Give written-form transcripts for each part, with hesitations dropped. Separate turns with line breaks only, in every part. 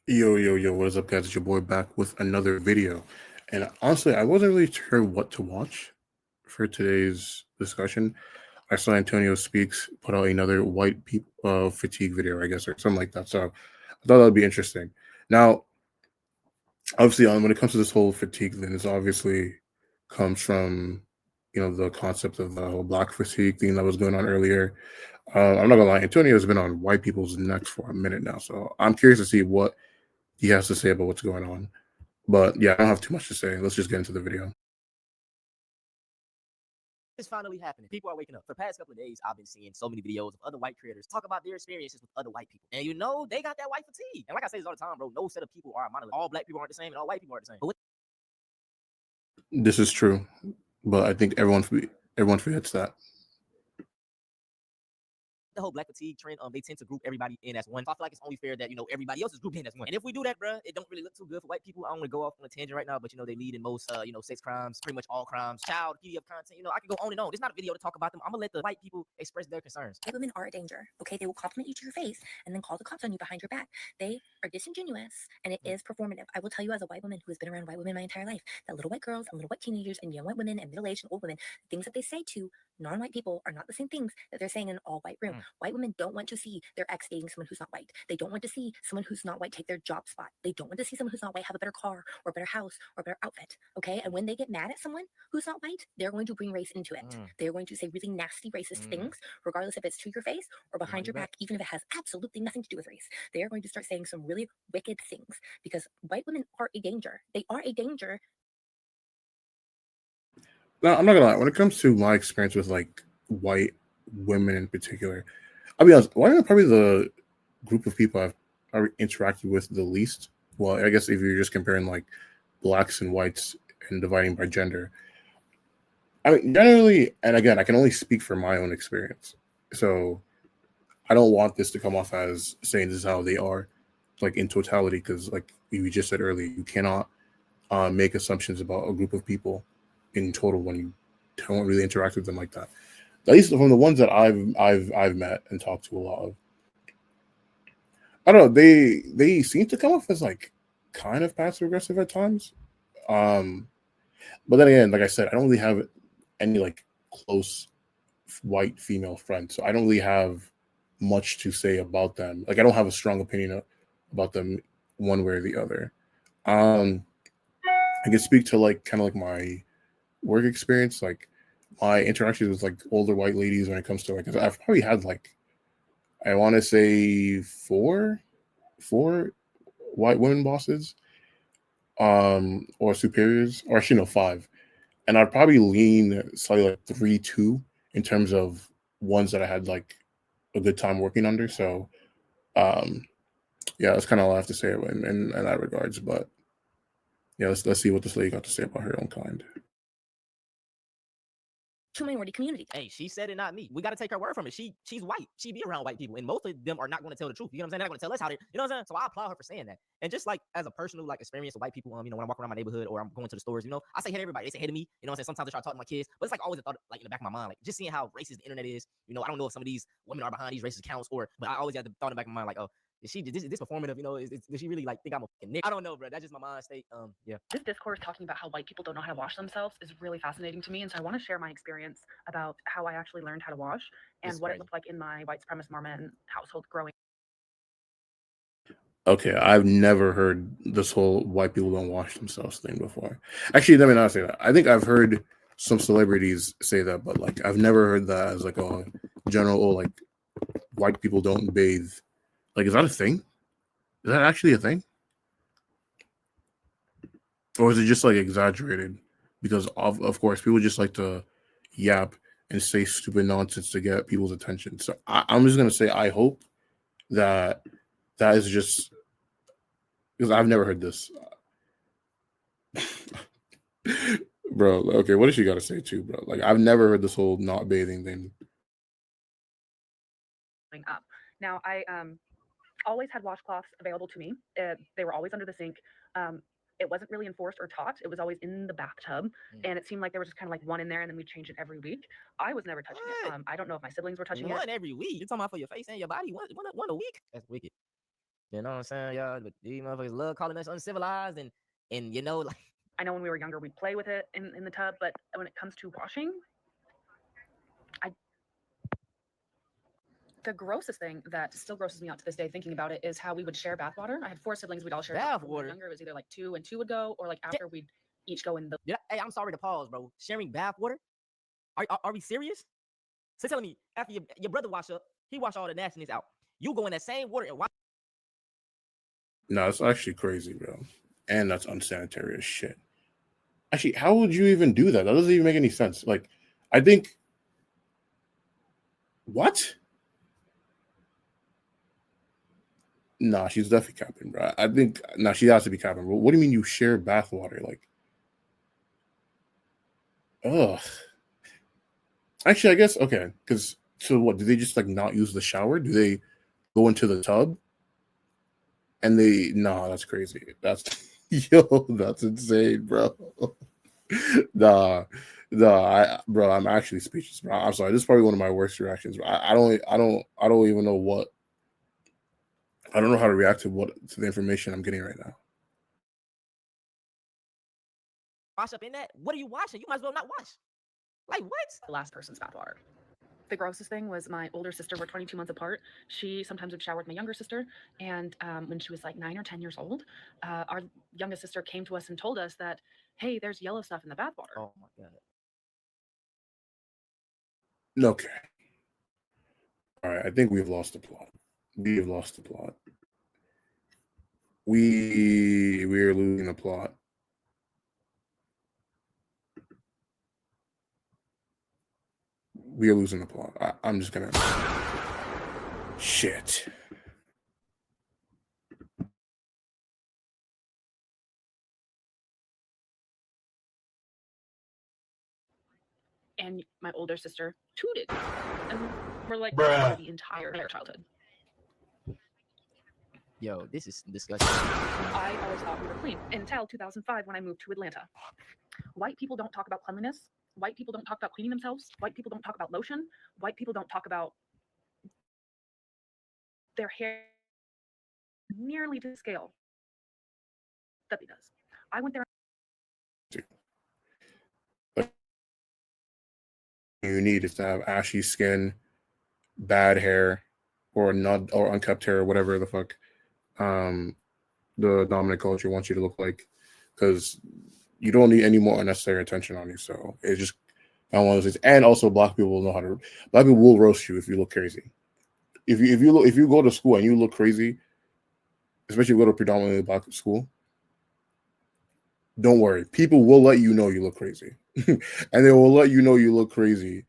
Yo, yo, yo, what is up, guys? It's your boy back with another video. And honestly, I wasn't really sure what to watch for today's discussion. I saw Antonio Speaks put out another white people fatigue video, I guess, or something like that. So I thought that would be interesting. Now, obviously, when it comes to this whole fatigue thing, this obviously comes from, the concept of the whole black fatigue thing that was going on earlier. I'm not gonna lie, Antonio's been on white people's necks for a minute now. So I'm curious to see what he has to say about what's going on. But yeah, I don't have too much to say. Let's just get into the video.
It's finally happening. People are waking up. For the past couple of days, I've been seeing so many videos of other white creators talk about their experiences with other white people. And they got that white fatigue. And like I say this all the time, bro, no set of people are a monolith. All black people aren't the same and all white people aren't the same. But
This is true, but I think everyone forgets that.
the whole black fatigue trend, they tend to group everybody in as one. So I feel like it's only fair that, everybody else is grouped in as one. And if we do that, bro, it don't really look too good for white people. I don't want to go off on a tangent right now, but they lead in most, sex crimes, pretty much all crimes, child, PDF content. I can go on and on. It's not a video to talk about them. I'm gonna let the white people express their concerns.
White women are a danger. Okay, they will compliment you to your face and then call the cops on you behind your back. They are disingenuous and it is performative. I will tell you, as a white woman who has been around white women my entire life, that little white girls and little white teenagers and young white women and middle-aged and old women, the things that they say to non-white people are not the same things that they're saying in an all-white room. White women don't want to see their ex dating someone who's not white. They don't want to see someone who's not white take their job spot. They don't want to see someone who's not white have a better car or a better house or a better outfit. Okay, and when they get mad at someone who's not white, they're going to bring race into it. They're going to say really nasty racist things, regardless if it's to your face or behind your back, even if it has absolutely nothing to do with race. They are going to start saying some really wicked things because white women are a danger. They are a danger.
Now, I'm not gonna lie. When it comes to my experience with like white women in particular, I'll be honest. White women are probably the group of people I've interacted with the least. Well, I guess if you're just comparing like blacks and whites and dividing by gender, I mean generally, and again, I can only speak for my own experience. So I don't want this to come off as saying this is how they are, like in totality, because like you just said earlier, you cannot make assumptions about a group of people in total when you don't really interact with them like that. At least from the ones that I've met and talked to a lot of, I don't know. They seem to come off as like kind of passive aggressive at times. Um, but then again, like I said, I don't really have any like close white female friends, so I don't really have much to say about them. Like I don't have a strong opinion about them one way or the other. Um, I can speak to like kind of like my work experience, like my interactions with like older white ladies when it comes to like I've probably had like I want to say four white women bosses or superiors, or actually no, five, and I'd probably lean slightly like 3-2 in terms of ones that I had like a good time working under. So um yeah, that's kind of all I have to say in that regards. But yeah, let's see what this lady got to say about her own kind.
To minority community.
Hey, she said it, not me. We got to take her word from it. She's white. She be around white people, and most of them are not going to tell the truth. You know what I'm saying? They're not going to tell us how they. You know what I'm saying? So I applaud her for saying that. And just like as a personal like experience with white people, when I walk around my neighborhood or I'm going to the stores, I say hey to everybody. They say hey to me. You know what I'm saying? Sometimes I try to talk to my kids, but it's like always a thought like in the back of my mind, like just seeing how racist the internet is. I don't know if some of these women are behind these racist accounts, but I always have the thought in the back of my mind, like, oh, is this performative? Does she really like think I'm a fucking nigga? I don't know, bro. That's just my mind state. Yeah.
This discourse talking about how white people don't know how to wash themselves is really fascinating to me. And so I want to share my experience about how I actually learned how to wash and what it looked like in my white supremacist Mormon household growing.
Okay, I've never heard this whole white people don't wash themselves thing before. Actually, let me not say that. I think I've heard some celebrities say that, but like I've never heard that as like a general, oh, like white people don't bathe. Like, is that a thing? Is that actually a thing? Or is it just like exaggerated? Because of course people just like to yap and say stupid nonsense to get people's attention. So I'm just gonna say I hope that that is just because I've never heard this. Bro, okay, what does she got to say too, bro? Like, I've never heard this whole not bathing thing.
Up. Now, I always had washcloths available to me. They were always under the sink. It wasn't really enforced or taught. It was always in the bathtub, and it seemed like there was just kind of like one in there, and then we'd change it every week. I was never touching it. I don't know if my siblings were touching it.
One every week. You're talking about for your face and your body. One a week. That's wicked. You know what I'm saying, y'all? But these motherfuckers love calling us uncivilized and you know, like
I know when we were younger, we'd play with it in the tub, but when it comes to washing, the grossest thing that still grosses me out to this day thinking about it is how we would share bathwater. I had 4 siblings. We'd all share bath. When we were
bathwater.
younger, it was either like 2 and 2 would go, or like after we'd each go in the.
Hey, I'm sorry to pause, bro. Sharing bathwater? Are we serious? So telling me after your brother wash up, he wash all the nastiness out. You go in that same water and wash.
No, it's actually crazy, bro. And that's unsanitary as shit. Actually, how would you even do that? That doesn't even make any sense. Like, I think. What? Nah, she's definitely capping, bro. I think she has to be capping. What do you mean you share bathwater? Like, ugh. Actually, I guess okay. Because so what? Do they just like not use the shower? Do they go into the tub? And they that's crazy. That's that's insane, bro. nah, bro, I'm actually speechless, bro. I'm sorry. This is probably one of my worst reactions. I don't even know what. I don't know how to react to the information I'm getting right now.
Wash up in that? What are you washing? You might as well not wash. Like what?
The last person's bathwater. The grossest thing was my older sister. We're 22 months apart. She sometimes would shower with my younger sister, and when she was like 9 or 10 years old, our youngest sister came to us and told us that, hey, there's yellow stuff in the bathwater.
Oh my god.
Okay. All right. I think we've lost the plot. We are losing the plot. We are losing the plot. I'm just gonna. Shit.
And my older sister tooted, and we're like, the entire childhood.
Yo, this is disgusting.
I always thought we were clean until 2005 when I moved to Atlanta. White people don't talk about cleanliness. White people don't talk about cleaning themselves. White people don't talk about lotion. White people don't talk about their hair nearly to the scale that he does. I went there.
You need is to have ashy skin, bad hair, or not or unkept hair, or whatever the fuck the dominant culture wants you to look like, because you don't need any more unnecessary attention on you. So it's just one of those things. And also, black people will roast you if you look crazy. If you go to school and you look crazy, especially if you go to a predominantly black school, don't worry. People will let you know you look crazy. And they will let you know you look crazy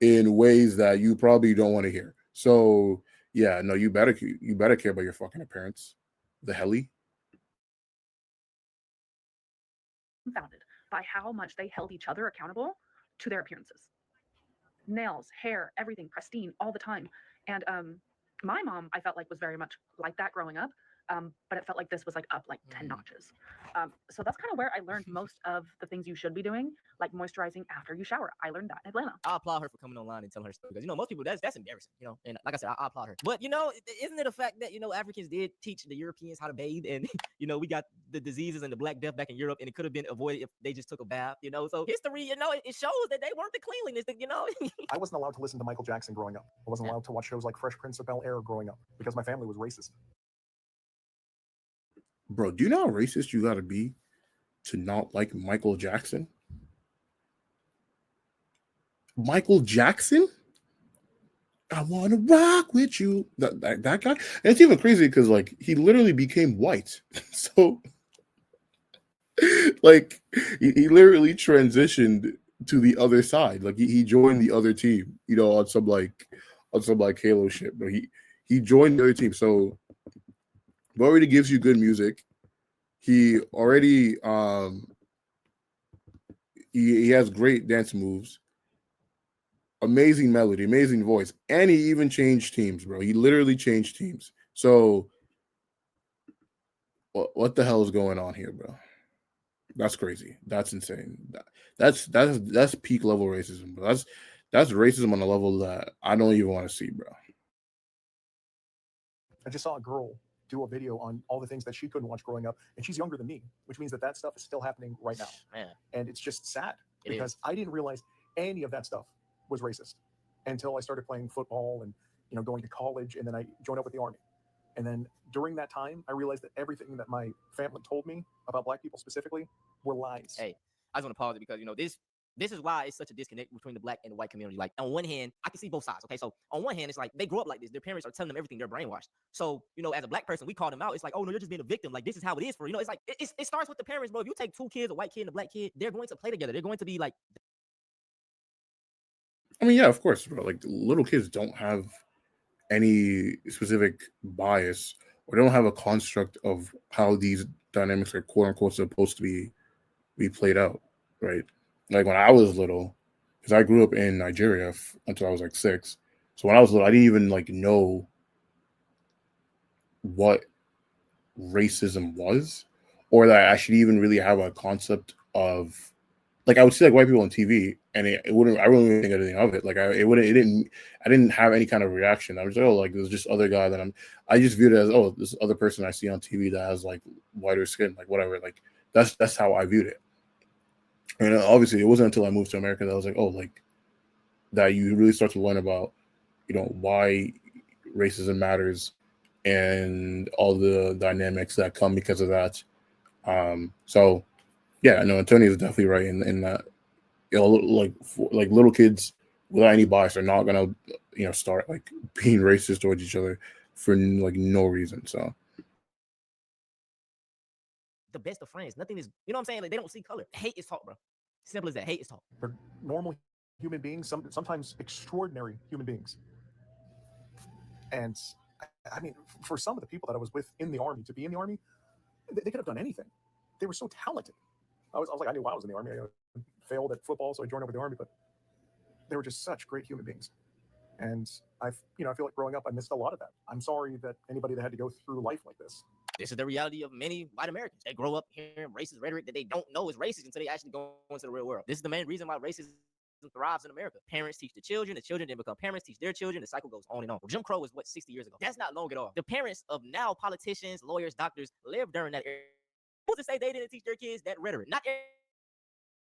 in ways that you probably don't want to hear. So yeah, no, you better care about your fucking appearance. The helly.
Founded by how much they held each other accountable to their appearances. Nails, hair, everything pristine all the time. And my mom, I felt like, was very much like that growing up. But it felt like this was like up like 10 notches. So that's kind of where I learned most of the things you should be doing, like moisturizing after you shower. I learned that in Atlanta.
I applaud her for coming online and telling her story, because most people that's embarrassing, And like I said, I applaud her. But isn't it a fact that Africans did teach the Europeans how to bathe, and we got the diseases and the Black Death back in Europe, and it could have been avoided if they just took a bath, So history, it shows that they weren't the cleanliness,
I wasn't allowed to listen to Michael Jackson growing up. I wasn't allowed to watch shows like Fresh Prince of Bel-Air growing up because my family was racist.
Bro, do you know how racist you gotta be to not like Michael Jackson? Michael Jackson? I want to rock with you. That guy? And it's even crazy because, like, he literally became white. So, like, he literally transitioned to the other side. Like, he joined the other team, on some Halo shit. But he joined the other team. So, it already gives you good music. He already he has great dance moves, amazing melody, amazing voice, and he even changed teams, bro. He literally changed teams. So what the hell is going on here, bro? That's crazy. That's insane. That's peak level racism, bro. That's racism on a level that I don't even want to see, bro.
I just saw a girl do a video on all the things that she couldn't watch growing up, and she's younger than me, which means that that stuff is still happening right now.
Man,
And it's just sad
it
because
is.
I didn't realize any of that stuff was racist until I started playing football and going to college, and then I joined up with the Army. And then during that time, I realized that everything that my family told me about Black people specifically were lies.
Hey, I just want to pause it because this is why it's such a disconnect between the Black and the white community. Like on one hand, I can see both sides. Okay, so on one hand, it's like they grew up like this. Their parents are telling them everything. They're brainwashed. So as a Black person, we call them out. It's like, oh no, you're just being a victim. Like this is how it is for It's like it starts with the parents, bro. If you take two kids, a white kid and a Black kid, they're going to play together. They're going to be like.
I mean, yeah, of course, bro. Like little kids don't have any specific bias or don't have a construct of how these dynamics are quote unquote supposed to be played out, right? Like when I was little, because I grew up in Nigeria until I was like 6. So when I was little, I didn't even like know what racism was, or that I should even really have a concept of like I would see like white people on TV, and I wouldn't even think anything of it. Like I didn't have any kind of reaction. I was like, oh, like there's just other guy that I just viewed it as, oh, this other person I see on TV that has like whiter skin, like whatever. Like that's how I viewed it. And obviously, it wasn't until I moved to America that I was like, oh, like that you really start to learn about, why racism matters and all the dynamics that come because of that. So yeah, no, Antonio is definitely right in that, like little kids without any bias are not gonna, start like being racist towards each other for like no reason. So
The best of friends. Nothing is, what I'm saying? Like they don't see color. Hate is taught, bro. Simple as that. Hate is taught.
They're normal human beings, sometimes extraordinary human beings. And I mean, for some of the people that I was with in the Army, to be in the Army, they could have done anything. They were so talented. I was like, I knew why I was in the Army. I failed at football, so I joined up with the Army, but they were just such great human beings. And I feel like growing up, I missed a lot of that. I'm sorry that anybody that had to go through life like this.
This is the reality of many white Americans. They grow up hearing racist rhetoric that they don't know is racist until they actually go into the real world. This is the main reason why racism thrives in America. Parents teach the children then become parents, teach their children, the cycle goes on and on. Jim Crow was 60 years ago. That's not long at all. The parents of now politicians, lawyers, doctors lived during that era. Who's to say they didn't teach their kids that rhetoric? Not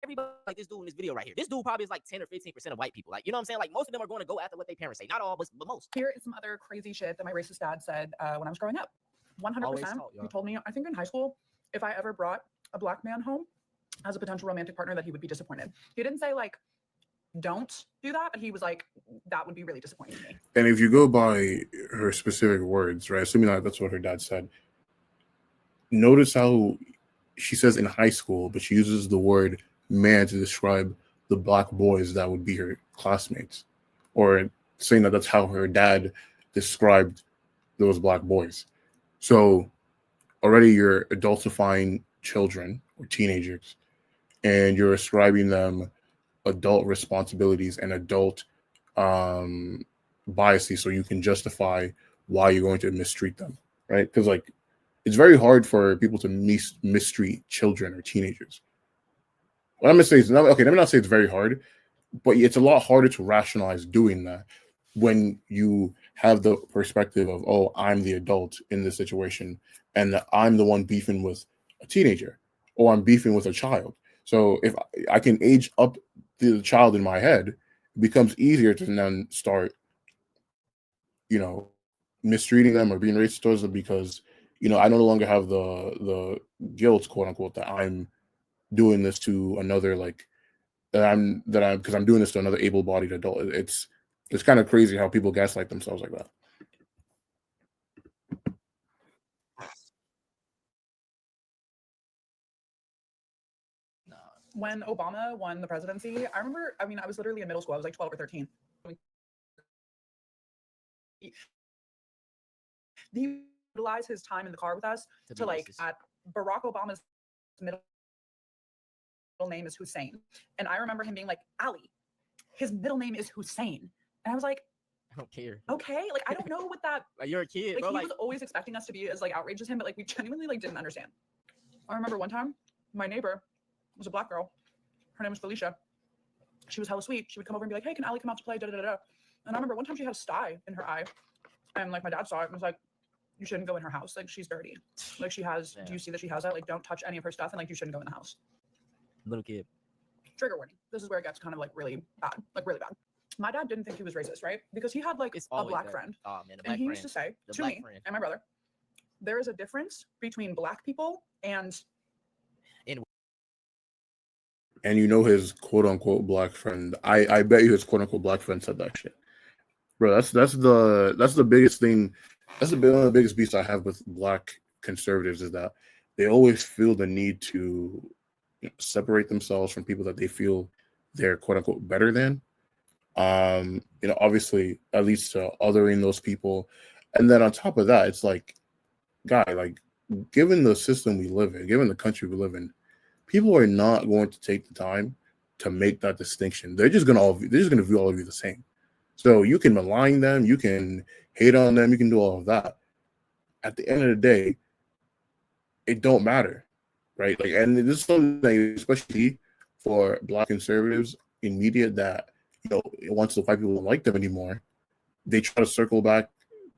everybody like this dude in this video right here. This dude probably is like 10 or 15% of white people. Like, you know what I'm saying? Like most of them are going to go after what their parents say. Not all, but most.
Here is some other crazy shit that my racist dad said when I was growing up. 100%. He told me, I think in high school, if I ever brought a Black man home as a potential romantic partner, that he would be disappointed. He didn't say like, don't do that, but he was like, that would be really disappointing to me.
And if you go by her specific words, right, assuming that's what her dad said, notice how she says in high school, but she uses the word man to describe the Black boys that would be her classmates, or saying that that's how her dad described those Black boys. So already you're adultifying children or teenagers, and you're ascribing them adult responsibilities and adult biases, so you can justify why you're going to mistreat them, right? Because like it's very hard for people to mistreat children or teenagers. What I'm gonna say is let me not say it's very hard, but it's a lot harder to rationalize doing that when you have the perspective of, oh, I'm the adult in this situation, and that I'm the one beefing with a teenager, or I'm beefing with a child. So if I can age up the child in my head, it becomes easier to then start, mistreating them or being racist towards them, because I no longer have the guilt, quote unquote, that I'm doing this to another, like because I'm doing this to another able-bodied adult. It's kind of crazy how people gaslight themselves like that.
When Obama won the presidency, I remember, I was literally in middle school. I was like 12 or 13. He utilized his time in the car with us to like, at Barack Obama's middle name is Hussein. And I remember him being like, Ali, his middle name is Hussein. And I was like,
I don't care.
Okay, like I don't know what that.
Like you're a kid,
like,
bro.
he
Like
was always expecting us to be as like outraged as him, but like we genuinely like didn't understand. I remember one time, my neighbor was a Black girl. Her name was Felicia. She was hella sweet. She would come over and be like, "Hey, can Ali come out to play?" Da da da da. And I remember one time she had a sty in her eye, and like my dad saw it and was like, you shouldn't go in her house. Like, she's dirty. Like, she has, do you see that she has that? Like, don't touch any of her stuff, and like, you shouldn't go in the house.
Little kid.
Trigger warning. This is where it gets kind of like really bad. Like, really bad. My dad didn't think he was racist, right? Because he had like
It's
a
always
black
that.
friend.
Oh man, the
And
black
he
friend.
used to say
The
to
black
me
friend.
and my brother, there is a difference between black people and
And you know his quote unquote black friend. I bet you his quote unquote black friend said that shit. Bro, that's the biggest thing. That's one of the biggest beefs I have with black conservatives is that they always feel the need to separate themselves from people that they feel they're quote unquote better than. Obviously that leads to othering those people. And then on top of that, it's like, guy, like, given the system we live in, given the country we live in, people are not going to take the time to make that distinction. They're just gonna view all of you the same. So you can malign them, you can hate on them, you can do all of that. At the end of the day, it don't matter, right? Like, and this is something, especially for black conservatives in media, that once the white people don't like them anymore, they try to circle back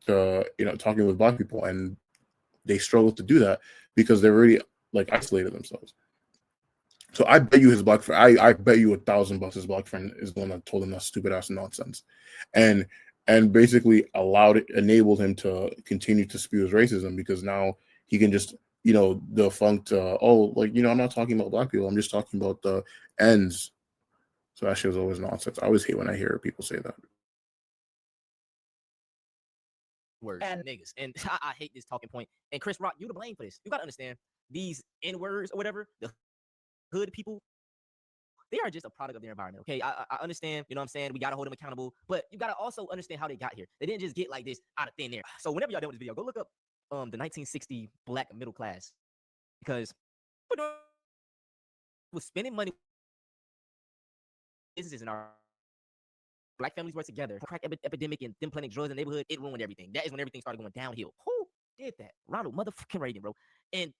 to talking with black people, and they struggle to do that because they're already like isolated themselves. So I bet you his black friend, I bet you $1,000 his black friend is the one that told him that stupid ass nonsense, and basically enabled him to continue to spew his racism, because now he can just defunct. I'm not talking about black people. I'm just talking about the ends. So that shit was always nonsense. I always hate when I hear people say that.
Words, niggas, and I hate this talking point. And Chris Rock, you to blame for this. You gotta understand these N words or whatever. The hood people, they are just a product of their environment. Okay, I understand. You know what I'm saying? We gotta hold them accountable, but you gotta also understand how they got here. They didn't just get like this out of thin air. So whenever y'all done with this video, go look up the 1960 black middle class, because was spending money. Businesses in our black families were together. Crack epidemic and them planting drugs in the neighborhood, it ruined everything. That is when everything started going downhill. Who did that? Ronald motherfucking Reagan, bro. And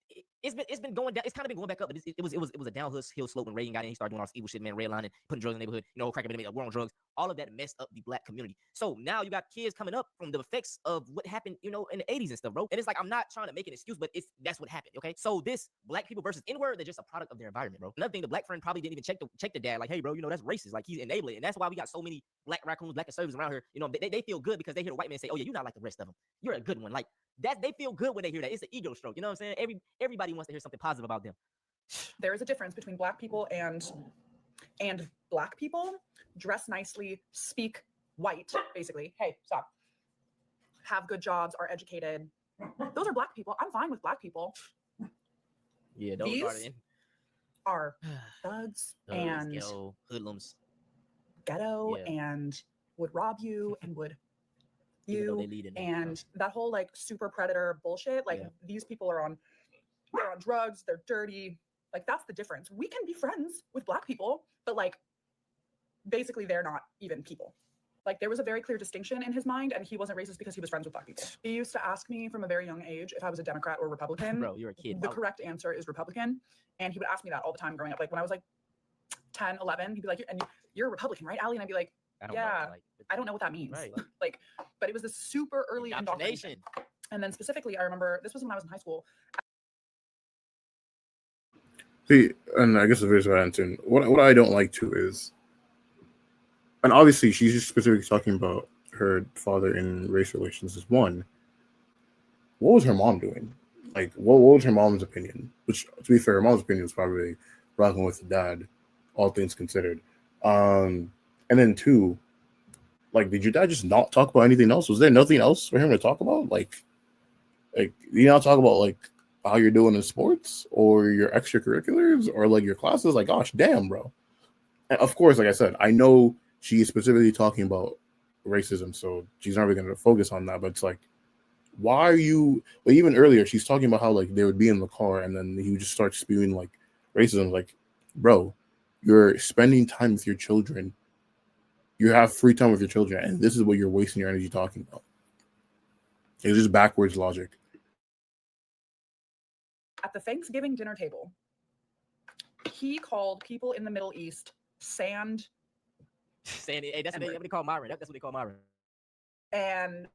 it's been going down. It's kind of been going back up, but it was a downhill slope when Reagan got in. He started doing all this evil shit, man, redlining, putting drugs in the neighborhood, crack epidemic, war on drugs. All of that messed up the black community. So now you got kids coming up from the effects of what happened, in the 80s and stuff, bro. And it's like, I'm not trying to make an excuse, but that's what happened, okay? So this black people versus N-word, they're just a product of their environment, bro. Another thing, the black friend probably didn't even check the dad, like, hey, bro, that's racist. Like, he's enabling. And that's why we got so many black raccoons, black conservatives around here. They feel good because they hear the white man say, oh yeah, you're not like the rest of them. You're a good one. Like, that they feel good when they hear that. It's an ego stroke. You know what I'm saying? Everybody wants to hear something positive about them.
There is a difference between black people and black people. Dress nicely, speak white, basically. Hey, stop. Have good jobs, are educated. Those are black people. I'm fine with black people.
Yeah, those
are thugs and
ghetto hoodlums.
Ghetto and would rob you and would and that whole like super predator bullshit. Like these people they're on drugs, they're dirty. Like, that's the difference. We can be friends with black people, but like basically they're not even people. Like, there was a very clear distinction in his mind, and he wasn't racist because he was friends with black people. He used to ask me from a very young age if I was a Democrat or Republican.
Bro, you're a kid.
The correct answer is Republican. And he would ask me that all the time growing up. Like, when I was like 10, 11, he'd be like, and you're a Republican, right, Allie? And I'd be like, I don't know what that means.
Right.
Like, but it was this super early indoctrination. And then specifically, I remember, this was when I was in high school.
See, and I guess the video's about answering. What I don't like too is, and obviously she's just specifically talking about her father in race relations is one. What was her mom doing? Like, what was her mom's opinion? Which, to be fair, her mom's opinion was probably rocking with the dad, all things considered. And then two, like, did your dad just not talk about anything else? Was there nothing else for him to talk about? Like you not talk about like how you're doing in sports or your extracurriculars or like your classes? Like, gosh, damn, bro. And of course, like I said, I know she's specifically talking about racism, so she's not really going to focus on that. But it's like, why are you? But even earlier, she's talking about how like they would be in the car and then he would just start spewing like racism. Like, bro, you're spending time with your children. You have free time with your children, and this is what you're wasting your energy talking about. It's just backwards logic.
At the Thanksgiving dinner table, he called people in the Middle East sand.
Hey, that's what they call Myron. That's what they call Myron.
And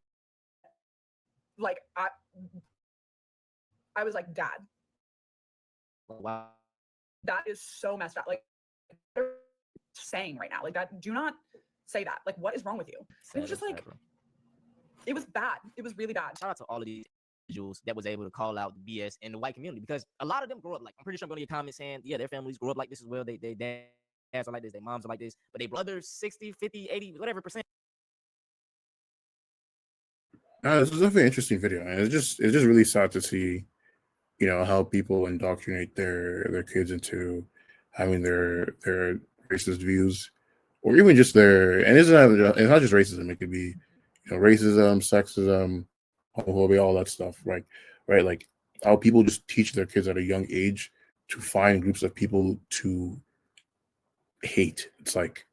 like, I was like, Dad,
Wow.
that is so messed up. Like, what are you saying right now? Like, that, do not say that. Like, what is wrong with you? It was just like, it was bad. It was really bad.
Shout out to all of these individuals that was able to call out the BS in the white community, because a lot of them grow up like, I'm pretty sure I'm going to get comments saying, yeah, their families grew up like this as well. They dads are like this, their moms are like this, but they brothers 60, 50, 80, whatever percent.
This is definitely an interesting video, and it's just really sad to see, you know, how people indoctrinate their kids into having their racist views, or even just their, and it's not just racism. It could be, you know, racism, sexism, homophobia, all that stuff, right? Like how people just teach their kids at a young age to find groups of people to hate. It's like,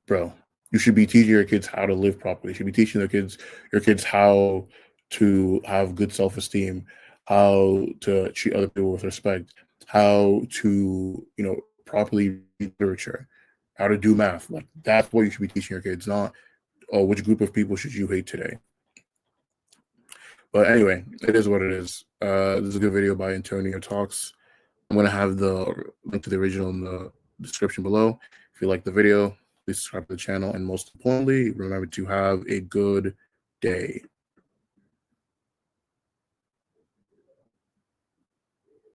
bro, you should be teaching your kids how to live properly. You should be teaching your kids how to have good self-esteem, how to treat other people with respect, how to, you know, properly read literature, how to do math. Like, that's what you should be teaching your kids, not, oh, which group of people should you hate today. But anyway, it is what it is. This is a good video by Antonio Talks. I'm going to have the link to the original in the description below. If you like the video, please subscribe to the channel. And most importantly, remember to have a good day.